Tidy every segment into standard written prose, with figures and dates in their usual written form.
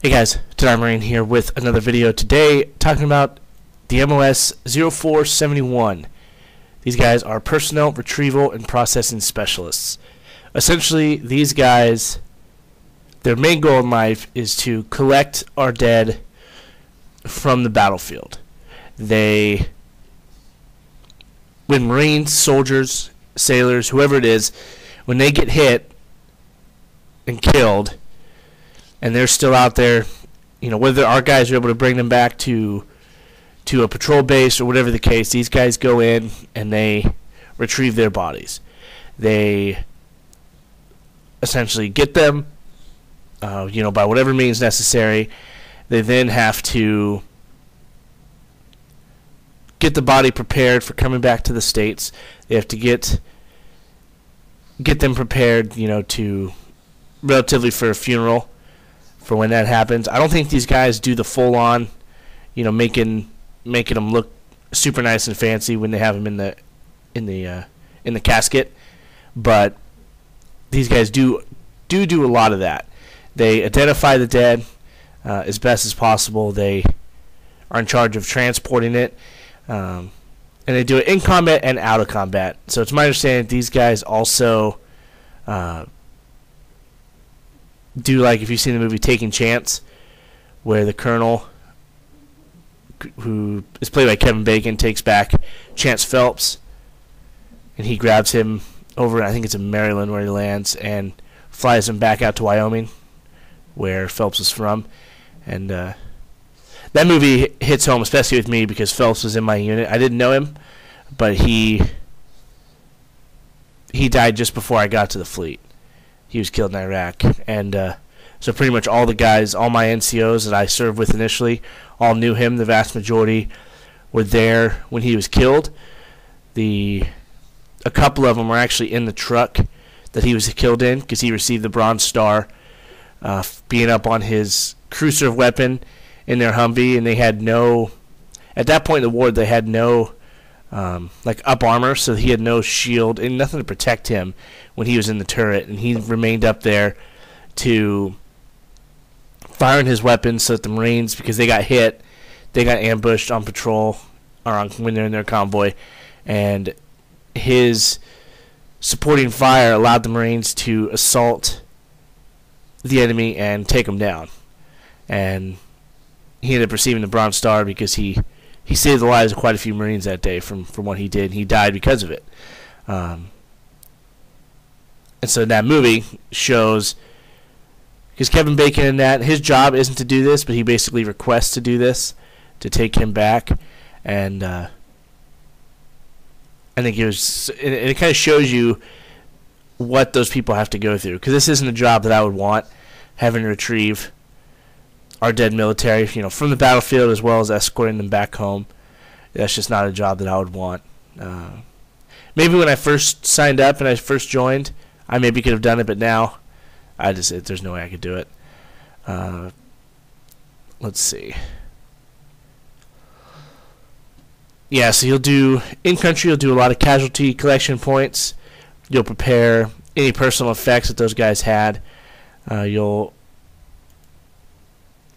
Hey guys, Tonight Marine here with another video today talking about the MOS 0471. These guys are personnel retrieval and processing specialists. Essentially, these guys, their main goal in life is to collect our dead from the battlefield. When Marines, soldiers, sailors, whoever it is, when they get hit and killed, and they're still out there, whether our guys are able to bring them back to a patrol base or whatever the case, these guys go in and they retrieve their bodies. They essentially get them, by whatever means necessary. They then have to get the body prepared for coming back to the States. They have to get them prepared, to relatively for a funeral. For when that happens, I don't think these guys do the full-on, making them look super nice and fancy when they have them in the casket. But these guys do a lot of that. They identify the dead as best as possible. They are in charge of transporting it, and they do it in combat and out of combat. So it's my understanding these guys also do, like, if you've seen the movie Taking Chance, where the colonel, who is played by Kevin Bacon, takes back Chance Phelps, and he grabs him over, I think it's in Maryland where he lands, and flies him back out to Wyoming, where Phelps is from. And that movie hits home, especially with me, because Phelps was in my unit. I didn't know him, but he died just before I got to the fleet. He was killed in Iraq, and so pretty much all the guys, all my NCOs that I served with initially, all knew him. The vast majority were there when he was killed. A couple of them were actually in the truck that he was killed in, because he received the Bronze Star, being up on his crew serve weapon in their Humvee, and they had no, at that point in the war, they had no up armor, so he had no shield and nothing to protect him when he was in the turret, and he remained up there to firing his weapons so that the Marines, because they got hit, they got ambushed on patrol or when they're in their convoy, and his supporting fire allowed the Marines to assault the enemy and take them down. And he ended up receiving the Bronze Star because he saved the lives of quite a few Marines that day from what he did. He died because of it. And so that movie shows, because Kevin Bacon in that, his job isn't to do this, but he basically requests to do this, to take him back. And I think it kind of shows you what those people have to go through, because this isn't a job that I would want, having to retrieve our dead military, from the battlefield, as well as escorting them back home. That's just not a job that I would want. Maybe when I first signed up and I first joined, I maybe could have done it, but now there's no way I could do it. Let's see. Yeah, so you'll do in-country. You'll do a lot of casualty collection points. You'll prepare any personal effects that those guys had.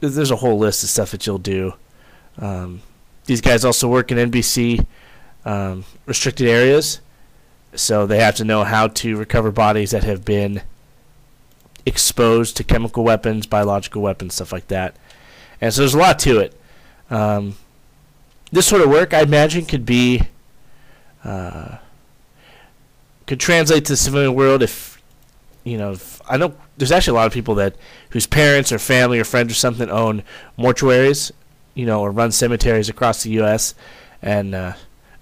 There's a whole list of stuff that you'll do. These guys also work in NBC restricted areas, so they have to know how to recover bodies that have been exposed to chemical weapons, biological weapons, stuff like that. And so there's a lot to it. This sort of work, I imagine, could translate to the civilian world if I know there's actually a lot of people whose parents or family or friends or something own mortuaries, or run cemeteries across the U.S. And I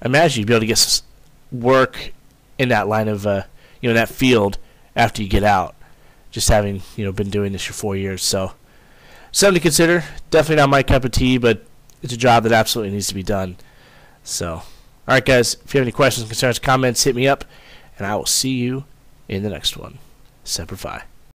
imagine you'd be able to get work in that line of, in that field after you get out, just having, been doing this for 4 years. So something to consider. Definitely not my cup of tea, but it's a job that absolutely needs to be done. So, all right, guys, if you have any questions, concerns, comments, hit me up, and I will see you in the next one. Semper Fi.